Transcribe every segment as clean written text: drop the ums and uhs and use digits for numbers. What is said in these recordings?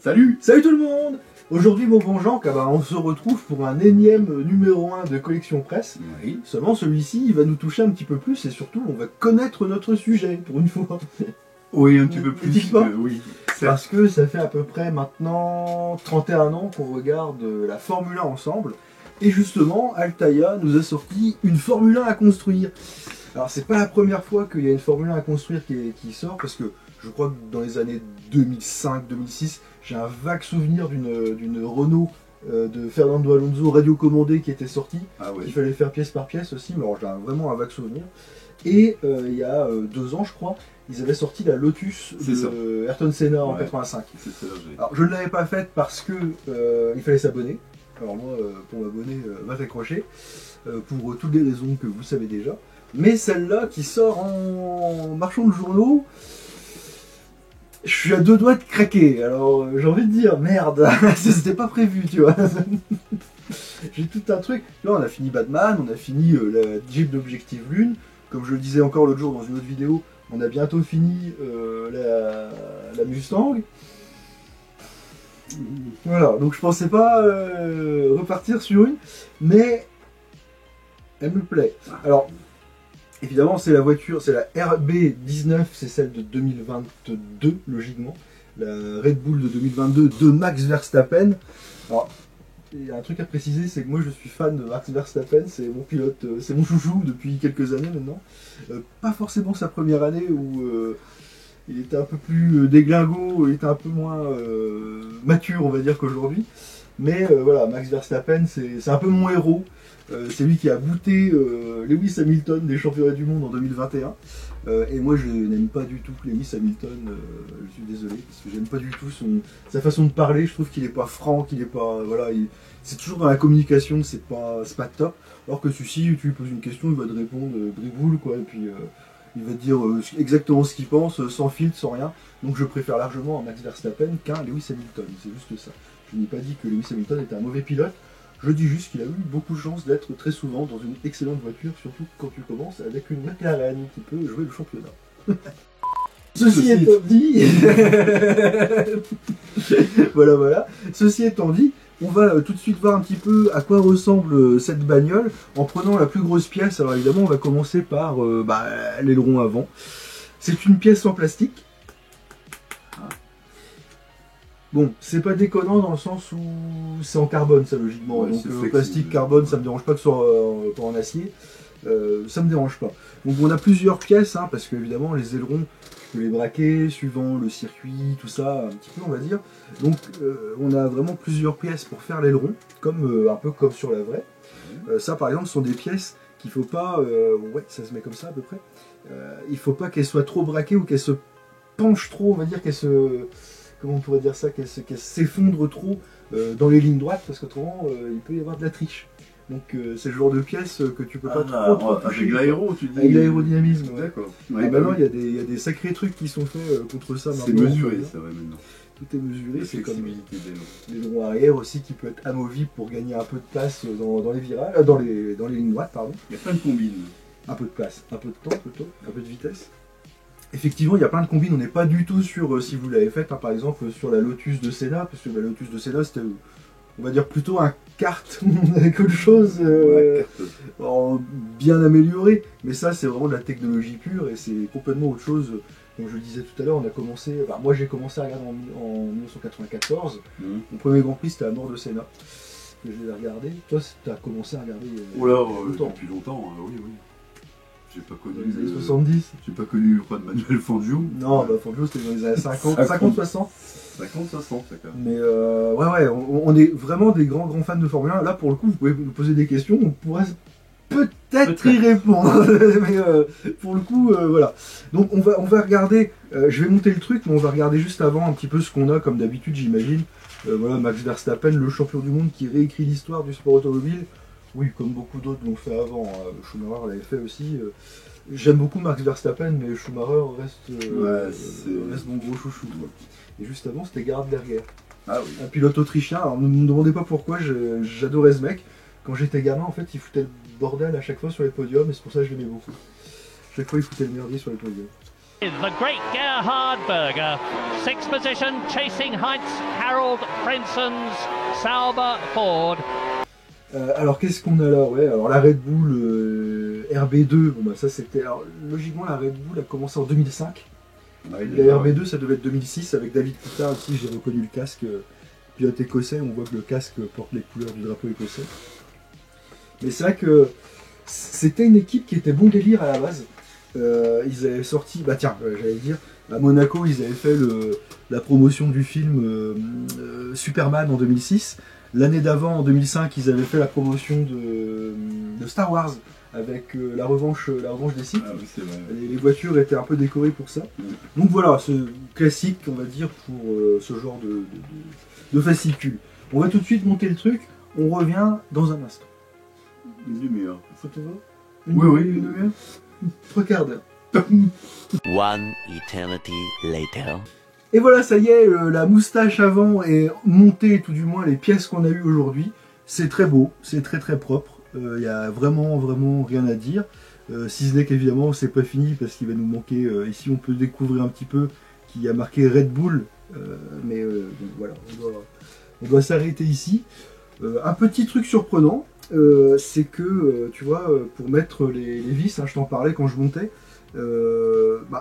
Salut tout le monde. Aujourd'hui mon bon Jean, on se retrouve pour un énième numéro 1 de Collection Presse. Oui. Seulement celui-ci il va nous toucher un petit peu plus et surtout on va connaître notre sujet pour une fois. Oui, un petit peu plus. Dis-tu pas Oui. Parce que ça fait à peu près maintenant 31 ans qu'on regarde la Formule 1 ensemble. Et justement, Altaïa nous a sorti une Formule 1 à construire. Alors c'est pas la première fois qu'il y a une Formule 1 à construire qui sort, parce que je crois que dans les années 2005-2006, j'ai un vague souvenir d'une Renault de Fernando Alonso radiocommandée qui était sortie. Ah ouais. Il fallait faire pièce par pièce aussi, mais alors j'ai vraiment un vague souvenir. Et il y a 2 ans, je crois, ils avaient sorti la Lotus de Ayrton Senna en 85. C'est ça, alors je ne l'avais pas faite parce que il fallait s'abonner. Alors moi, pour m'abonner, va t'accrocher, pour toutes les raisons que vous savez déjà. Mais celle-là qui sort en marchand de journaux, je suis à 2 doigts de craquer. Alors j'ai envie de dire, merde, c'était pas prévu, tu vois. J'ai tout un truc. Là on a fini Batman, on a fini la Jeep d'Objective Lune. Comme je le disais encore l'autre jour dans une autre vidéo, on a bientôt fini la Mustang. Voilà, donc je pensais pas repartir sur une, mais elle me plaît. Alors, évidemment, c'est la voiture, c'est la RB19, c'est celle de 2022, logiquement. La Red Bull de 2022 de Max Verstappen. Alors, il y a un truc à préciser, c'est que moi je suis fan de Max Verstappen, c'est mon pilote, c'est mon chouchou depuis quelques années maintenant. Pas forcément sa première année où il était un peu plus déglingo, il était un peu moins mature, on va dire, qu'aujourd'hui. Mais voilà, Max Verstappen, c'est un peu mon héros. C'est lui qui a booté Lewis Hamilton des championnats du monde en 2021. Et moi, je n'aime pas du tout Lewis Hamilton. Je suis désolé, parce que j'aime pas du tout sa façon de parler. Je trouve qu'il est pas franc, qu'il est pas... Voilà, c'est toujours dans la communication, c'est pas top. Alors que celui-ci, tu lui poses une question, il va te répondre briboule, quoi. Et puis... il va te dire exactement ce qu'il pense, sans filtre, sans rien. Donc je préfère largement un Max Verstappen qu'un Lewis Hamilton, c'est juste ça. Je n'ai pas dit que Lewis Hamilton était un mauvais pilote, je dis juste qu'il a eu beaucoup de chance d'être très souvent dans une excellente voiture, surtout quand tu commences avec une McLaren qui peut jouer le championnat. Ceci étant dit... voilà. Ceci étant dit, on va tout de suite voir un petit peu à quoi ressemble cette bagnole en prenant la plus grosse pièce. Alors évidemment, on va commencer par l'aileron avant. C'est une pièce en plastique. Bon, c'est pas déconnant dans le sens où c'est en carbone, ça logiquement. Ouais, donc plastique, carbone, ça me dérange pas que ce soit pas en acier. Ça me dérange pas. Donc on a plusieurs pièces, parce que évidemment les ailerons, tu peux les braquer suivant le circuit, tout ça, un petit peu on va dire. Donc on a vraiment plusieurs pièces pour faire l'aileron, un peu comme sur la vraie. Ça par exemple sont des pièces qu'il faut pas, ouais ça se met comme ça à peu près. Il faut pas qu'elles soient trop braquées ou qu'elles se penchent trop, on va dire qu'elles se... Comment on pourrait dire ça, qu'elles s'effondrent trop dans les lignes droites, parce qu'autrement il peut y avoir de la triche. Donc c'est le genre de pièce que tu peux pas trop toucher. Avec l'aéro, tu dis. Avec l'aérodynamisme, ouais. D'accord. Ouais, maintenant il y a des sacrés trucs qui sont faits contre ça. C'est mesuré, ça va maintenant. Tout est mesuré, c'est comme des roues arrière aussi qui peut être amovible pour gagner un peu de place dans les virages, dans les lignes droites, pardon. Il y a plein de combines. Un peu de place, un peu de temps plutôt, un peu de vitesse. Effectivement, il y a plein de combines, on n'est pas du tout sur, si vous l'avez fait, par exemple, sur la Lotus de Senna, parce que la Lotus de Senna, c'était, on va dire, plutôt un kart qu'autre chose, bien amélioré. Mais ça, c'est vraiment de la technologie pure, et c'est complètement autre chose. Comme je le disais tout à l'heure, on a commencé, moi j'ai commencé à regarder en 1994. Mon premier Grand Prix, c'était à mort de Senna, que j'ai regardé. Toi, tu as commencé à regarder depuis longtemps, oui. J'ai pas connu les années 70. J'ai pas connu le roi de Manuel Fangio. Non, Fangio c'était dans les années 50, 50-60. 50-60, ça quand même. Mais on est vraiment des grands fans de Formule 1. Là, pour le coup, vous pouvez nous poser des questions, on pourrait peut-être y répondre. Mais pour le coup, voilà. Donc on va regarder, je vais monter le truc, mais on va regarder juste avant un petit peu ce qu'on a, comme d'habitude, j'imagine. Voilà, Max Verstappen, le champion du monde qui réécrit l'histoire du sport automobile. Oui, comme beaucoup d'autres l'ont fait avant, Schumacher l'avait fait aussi. J'aime beaucoup Max Verstappen, mais Schumacher reste mon gros chouchou. Quoi. Et juste avant, c'était Gerhard Berger, un pilote autrichien. Alors ne me demandez pas pourquoi, j'adorais ce mec. Quand j'étais gamin, en fait, il foutait le bordel à chaque fois sur les podiums, et c'est pour ça que je l'aimais beaucoup. Chaque fois, il foutait le merdier sur les podiums. The great Gerhard Berger, sixth position, chasing Heinz Harold Frenson's Sauber Ford. Alors qu'est-ce qu'on a là? Ouais, alors la Red Bull RB2, bon bah ça c'était... Alors logiquement la Red Bull a commencé en 2005. Ouais, La RB2 ça devait être 2006 avec David Coulthard aussi, j'ai reconnu le casque. Pilote écossais, on voit que le casque porte les couleurs du drapeau écossais. Mais c'est vrai que c'était une équipe qui était bon délire à la base. Ils avaient sorti, bah tiens, j'allais dire, à Monaco, ils avaient fait la promotion du film Superman en 2006. L'année d'avant, en 2005, ils avaient fait la promotion de Star Wars avec la revanche des Sith. Ah oui, c'est vrai. Les voitures étaient un peu décorées pour ça. Donc voilà, c'est classique, on va dire, pour ce genre de fascicule. On va tout de suite monter le truc, on revient dans un instant. Une demi-heure. Ça te va? Oui. Une demi-heure? 3 quarts d'heure. One eternity later. Et voilà, ça y est, la moustache avant est montée, tout du moins les pièces qu'on a eues aujourd'hui. C'est très beau, c'est très très propre. Il y a vraiment rien à dire. Si ce n'est qu'évidemment, c'est pas fini parce qu'il va nous manquer. Ici, on peut découvrir un petit peu qu'il y a marqué Red Bull. Mais donc voilà, on doit s'arrêter ici. Un petit truc surprenant. C'est que, tu vois, pour mettre les vis, hein, je t'en parlais quand je montais,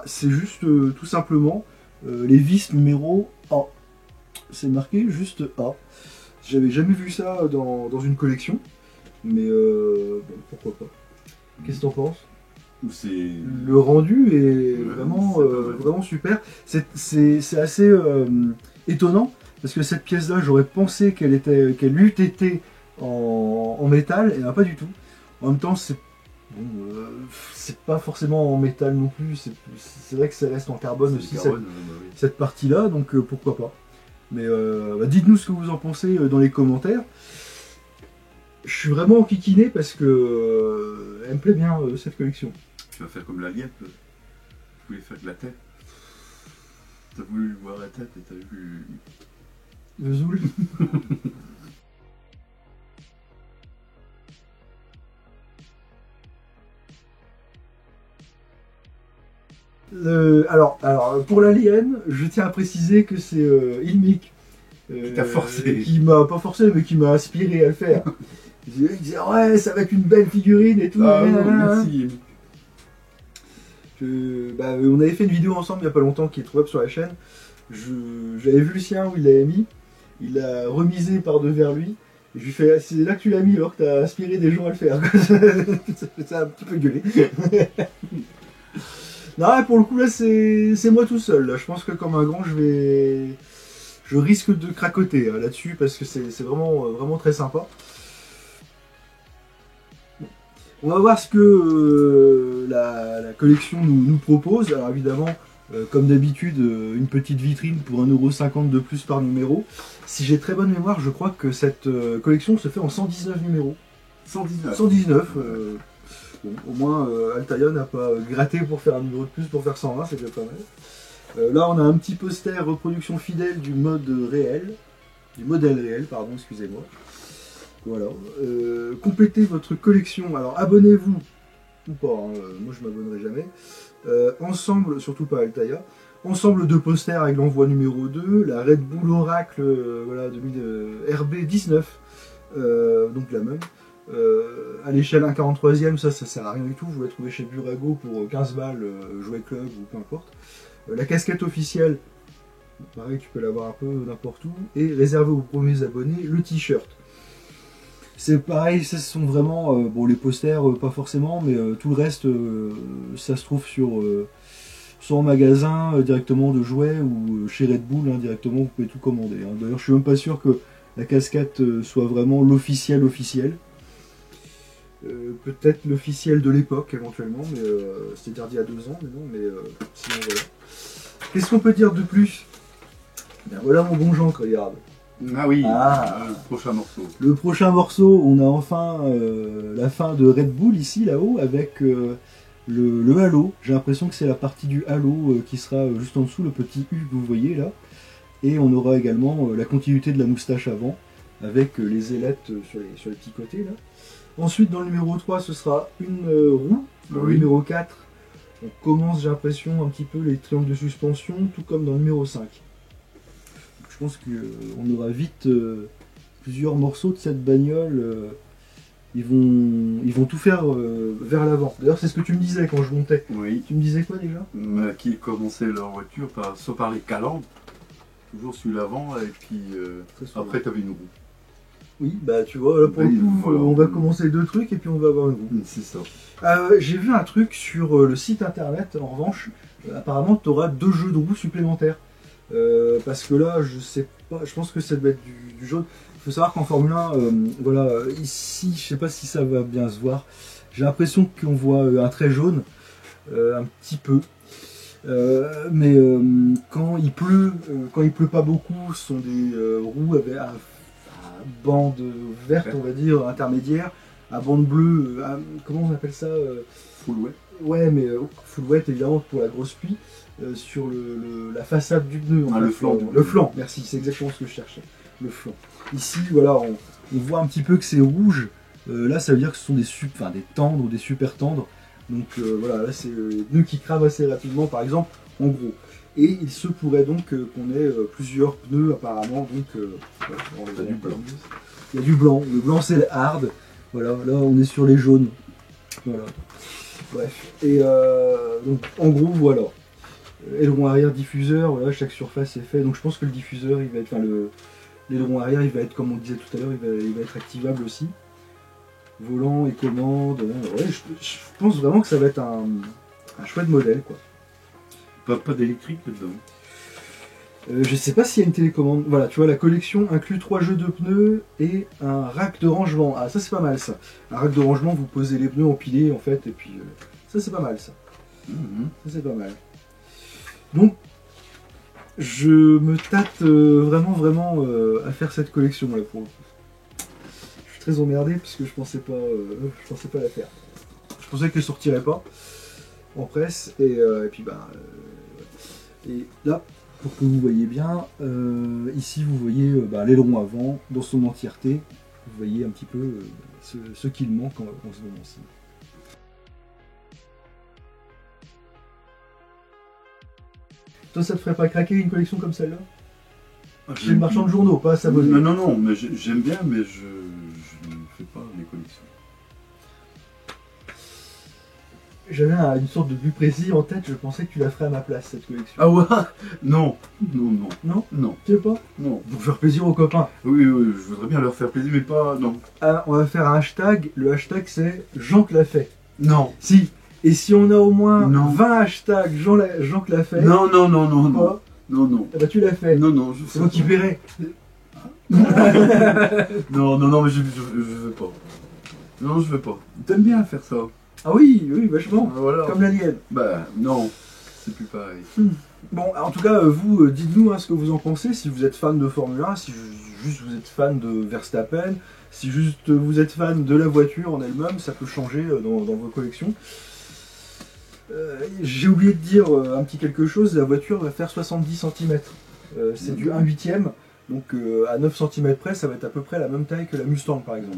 c'est juste tout simplement les vis numéro A. C'est marqué juste A. J'avais jamais vu ça dans une collection, mais bon, pourquoi pas. Qu'est-ce que t'en penses? Le rendu est vraiment super. C'est assez étonnant, parce que cette pièce-là, j'aurais pensé qu'elle eût été en métal, et pas du tout. En même temps, c'est pas forcément en métal non plus, c'est vrai que ça reste en carbone aussi, cette partie-là, donc pourquoi pas. Mais dites-nous ce que vous en pensez dans les commentaires. Je suis vraiment enquiquiné parce que elle me plaît bien cette collection. Tu vas faire comme la Liette, tu voulais faire de la tête. T'as voulu voir la tête et t'as vu... Le Zoul. Alors, pour l'alien, je tiens à préciser que c'est Ilmic qui t'a forcé. Qui m'a pas forcé, mais qui m'a inspiré à le faire. Il disait ouais, ça va être une belle figurine et tout. Ah merci. On avait fait une vidéo ensemble il n'y a pas longtemps qui est trouvable sur la chaîne. J'avais vu le sien où il l'avait mis. Il l'a remisé par devers lui. Et je lui fais, c'est là que tu l'as mis alors que tu as inspiré des gens à le faire. Ça a un petit peu gueulé. Non, pour le coup là c'est moi tout seul. Là. Je pense que comme un grand je risque de cracoter hein, là-dessus parce que c'est vraiment très sympa. On va voir ce que la collection nous propose. Alors évidemment, comme d'habitude, une petite vitrine pour 1,50 € de plus par numéro. Si j'ai très bonne mémoire, je crois que cette collection se fait en 119 numéros. 119. Bon, au moins, Altaïa n'a pas gratté pour faire un numéro de plus pour faire 120, c'est déjà pas mal. Là, on a un petit poster reproduction fidèle du modèle réel, pardon, excusez-moi. Voilà. Complétez votre collection. Alors, abonnez-vous ou pas, hein, moi je m'abonnerai jamais. Ensemble, surtout pas Altaïa. Ensemble de posters avec l'envoi numéro 2, la Red Bull Oracle, voilà, RB19, donc la même. À l'échelle 1/43e, ça sert à rien du tout, vous la trouvez chez Burago pour 15 balles, jouet club ou peu importe. La casquette officielle, pareil, tu peux l'avoir un peu n'importe où, et réservé aux premiers abonnés, le t-shirt. C'est pareil, ce sont vraiment, bon les posters pas forcément, mais tout le reste, ça se trouve soit en magasin directement de jouets ou chez Red Bull directement, vous pouvez tout commander. Hein. D'ailleurs, je suis même pas sûr que la casquette soit vraiment l'officiel. Peut-être l'officiel de l'époque éventuellement, mais c'est-à-dire d'il y a 2 ans, mais non, mais sinon voilà. Qu'est-ce qu'on peut dire de plus? Ben voilà mon bon Jean, regarde. Ah oui, le prochain morceau. Le prochain morceau, on a enfin la fin de Red Bull ici, là-haut, avec le halo. J'ai l'impression que c'est la partie du halo qui sera juste en dessous, le petit U que vous voyez là. Et on aura également la continuité de la moustache avant, avec les ailettes sur les petits côtés là. Ensuite, dans le numéro 3, ce sera une roue. Dans le numéro 4, On commence, j'ai l'impression, un petit peu les triangles de suspension, tout comme dans le numéro 5. Donc, je pense qu'on aura vite plusieurs morceaux de cette bagnole. Ils vont tout faire vers l'avant. D'ailleurs, c'est ce que tu me disais quand je montais. Oui. Tu me disais quoi déjà? Qui commençaient leur voiture soit par les calandres, toujours sur l'avant, et puis après tu avais une roue. Oui, bah tu vois, là pour le coup, voilà. on va commencer 2 trucs et puis on va avoir une roue. C'est ça. J'ai vu un truc sur le site internet, en revanche, apparemment tu auras 2 jeux de roues supplémentaires. Parce que là, je sais pas, je pense que ça doit être du jaune. Il faut savoir qu'en Formule 1, voilà, ici, je sais pas si ça va bien se voir. J'ai l'impression qu'on voit un trait jaune, un petit peu. Mais quand il pleut pas beaucoup, ce sont des roues avec à bande verte, on va dire, intermédiaire, à bande bleue, comment on appelle ça Full wet. Ouais, mais full wet évidemment pour la grosse pluie, sur la façade du pneu. Le flanc. Le flanc, merci, c'est exactement ce que je cherchais. Le flanc. Ici, voilà, on voit un petit peu que c'est rouge. Là, ça veut dire que ce sont des tendres ou des super tendres. Donc voilà, là c'est les pneus qui crament assez rapidement, par exemple, en gros. Et il se pourrait donc qu'on ait plusieurs pneus apparemment. Donc, Il y a du blanc. Il y a du blanc. Le blanc c'est le hard. Voilà, là on est sur les jaunes. Voilà. Bref. Et donc en gros voilà. Aileron arrière diffuseur, voilà, chaque surface est fait. Donc je pense que le diffuseur, il va être, l'aileron arrière, il va être, comme on disait tout à l'heure, il va être activable aussi. Volant et commande. Ouais, je pense vraiment que ça va être un chouette modèle, quoi. Pas d'électrique là-dedans. Je sais pas s'il y a une télécommande. Voilà, tu vois, la collection inclut 3 jeux de pneus et un rack de rangement. Ah, ça c'est pas mal ça. Un rack de rangement, vous posez les pneus empilés en fait, et puis ça c'est pas mal ça. Ça c'est pas mal. Donc, je me tâte vraiment à faire cette collection là pour le coup. Je suis très emmerdé parce que je pensais pas la faire. Je pensais qu'elle sortirait pas en presse et puis bah et là. Pour que vous voyez bien, ici vous voyez l'aileron avant dans son entièreté. Vous voyez un petit peu ce qu'il manque en ce moment-ci. Toi, ça te ferait pas craquer une collection comme celle-là? Chez le marchand de journaux, pas à s'abonner. Non, mais j'aime bien, mais je ne fais pas les collections. J'avais une sorte de but précis en tête, je pensais que tu la ferais à ma place, cette collection. Ah ouais? Non. Non? Tu sais pas? Non. Pour faire plaisir aux copains. Oui, je voudrais bien leur faire plaisir, mais pas... Non. Ah, on va faire un hashtag, le hashtag c'est Jean Clafet. Non. Si. Et si on a au moins Non. 20 hashtags Jean Clafet... Non. Pas, Non. eh ben, tu l'as fait. Non, C'est moi qui paierai. Non, mais je veux pas. Non, je veux pas. T'aimes bien faire ça. Ah oui, vachement. Voilà. Comme l'alien. Bah, non. C'est plus pareil. Bon, en tout cas, vous, dites-nous ce que vous en pensez, si vous êtes fan de Formule 1, si juste vous êtes fan de Verstappen, si juste vous êtes fan de la voiture en elle-même, ça peut changer dans vos collections. J'ai oublié de dire un petit quelque chose, la voiture va faire 70 cm. C'est du 1/8, donc à 9 cm près, ça va être à peu près la même taille que la Mustang par exemple,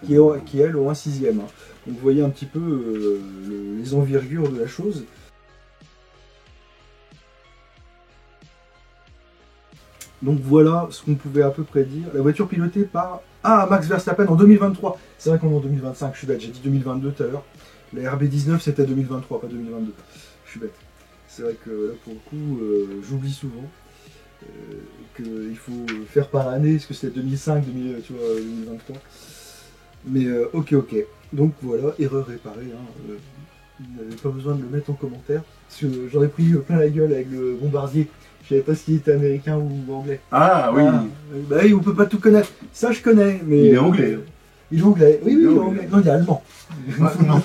qui est elle au 1/6. Donc vous voyez un petit peu les envergures de la chose. Donc voilà ce qu'on pouvait à peu près dire. La voiture pilotée par Max Verstappen en 2023. C'est vrai qu'on est en 2025, je suis bête, j'ai dit 2022 tout à l'heure. La RB19 c'était 2023, pas 2022. Je suis bête. C'est vrai que là pour le coup, j'oublie souvent qu'il faut faire par année, parce que c'était 2005, 2023. Mais ok. Donc voilà, erreur réparée. Vous n'avez pas besoin de le mettre en commentaire. Parce que j'aurais pris plein la gueule avec le bombardier. Je savais pas s'il était américain ou anglais. Ah oui. Bah oui, on peut pas tout connaître. Ça je connais, mais... Il est anglais. Il est anglais. Oui, il est anglais. Non, il est allemand. Non,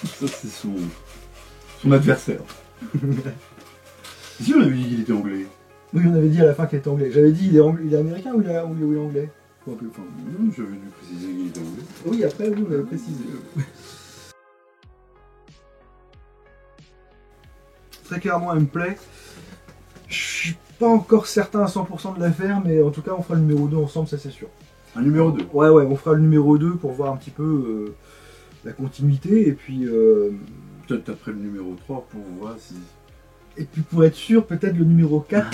ça c'est son adversaire. Si on avait dit qu'il était anglais. Oui, on avait dit à la fin qu'il était anglais. J'avais dit il est américain ou il est anglais? Non, j'avais dû préciser qu'il était anglais. Oui, après, oui, on avait précisé. Très clairement, elle me plaît. Je suis pas encore certain à 100% de la faire, mais en tout cas, on fera le numéro 2 ensemble, ça c'est sûr. Un numéro 2. Ouais, on fera le numéro 2 pour voir un petit peu la continuité, et puis Peut-être après le numéro 3 pour voir si... Et puis pour être sûr, peut-être le numéro 4.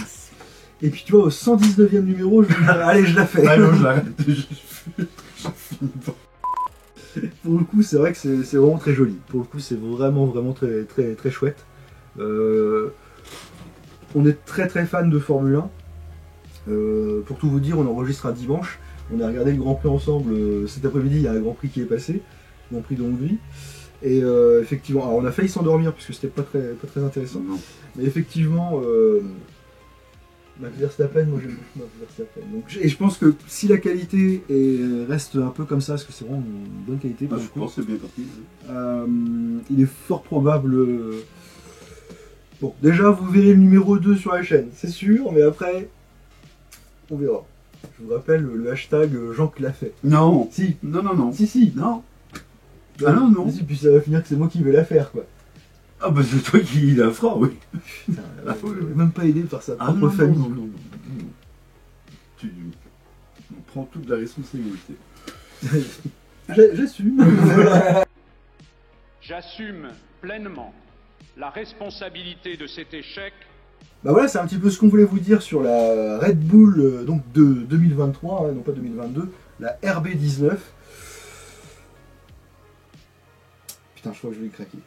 Et puis tu vois, au 119e numéro, je me dis, allez, je la fais. Ah non, je l'arrête. Je finis pas. Pour le coup, c'est vrai que c'est vraiment très joli. Pour le coup, c'est vraiment très, très, très chouette. On est très fan de Formule 1. Pour tout vous dire, on enregistre un dimanche. On a regardé le Grand Prix ensemble. Cet après-midi, il y a un Grand Prix qui est passé. Grand Prix de Hongrie. Et effectivement, alors on a failli s'endormir parce que c'était pas très intéressant. Non. Mais effectivement, Max Verstappen, moi j'aime beaucoup Max Verstappen. Donc, et je pense que si la qualité reste un peu comme ça, parce que c'est vraiment une bonne qualité, Ah, pour je le coup, pense que c'est bien parti. il est fort probable. Bon, déjà vous verrez le numéro 2 sur la chaîne, c'est sûr, mais après, on verra. Je vous rappelle le hashtag Jean que l'a fait. Non. Si, Non. si. Non. Ah non. Si, puis ça va finir que c'est moi qui vais la faire, quoi. Ah bah c'est toi qui la fera, oui. Putain, Ah, oui. même pas aidé par sa propre famille. Non. On prend toute la responsabilité. J'assume. J'assume pleinement la responsabilité de cet échec. Bah voilà, c'est un petit peu ce qu'on voulait vous dire sur la Red Bull donc de 2023, hein, non pas 2022, la RB19. Putain, je crois que je vais y craquer.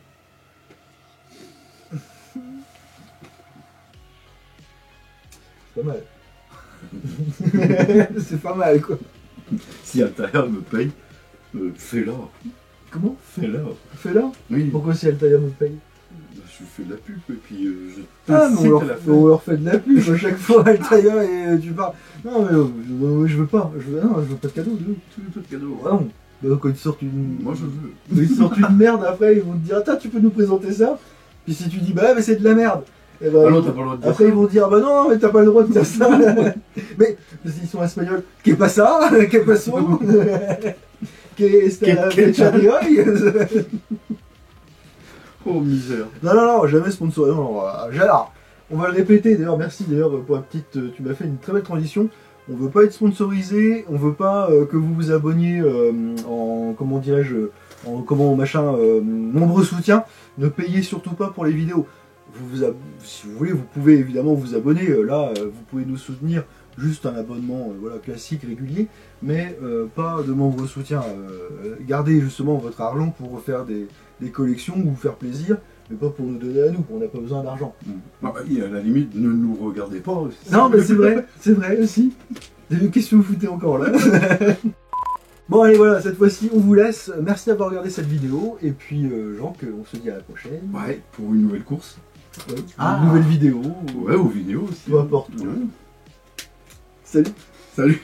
C'est pas mal. C'est pas mal, quoi. Si Altair me paye, fais-la. Comment? Fais-la. Fais-la. Oui. Pourquoi si Altair me paye? Je fais de la pub et puis je Ah, mais t'incite à la faire. on leur fait de la pub à chaque fois, Altair, et tu parles. Non, mais je veux pas. Je veux pas de cadeau. Tu veux pas de cadeau. Ah non. Bah, quand ils sortent une. Moi je veux. Quand ils sortent une merde, après, ils vont te dire attends, tu peux nous présenter ça? Puis si tu dis bah, mais c'est de la merde. Et bah, Ah non, t'as pas le droit de dire après, ça. ils vont dire bah non, mais t'as pas le droit de dire ça. Mais s'ils sont espagnols, qu'est pas ça? Qu'est pas ça? Qu'est Oh misère. Non, jamais sponsorisé. Alors, on va le répéter d'ailleurs, merci d'ailleurs pour la petite. Tu m'as fait une très belle transition. On veut pas être sponsorisé, on veut pas que vous vous abonniez en. Comment dirais-je? Nombreux soutiens. Ne payez surtout pas pour les vidéos. Si vous voulez, vous pouvez évidemment vous abonner. Vous pouvez nous soutenir. Juste un abonnement classique, régulier, mais pas de nombreux soutiens. Gardez justement votre argent pour faire des collections ou vous faire plaisir, mais pas pour nous donner à nous, on n'a pas besoin d'argent. Et à la limite, ne nous regardez pas. Non, mais c'est vrai aussi. Qu'est-ce que vous foutez encore là? Bon allez voilà, cette fois-ci on vous laisse. Merci d'avoir regardé cette vidéo, et puis Jean, on se dit à la prochaine. Ouais, pour une nouvelle course. Ouais, une nouvelle vidéo. Ouais, aux vidéos aussi. Peu importe. Ouais. Salut. Salut.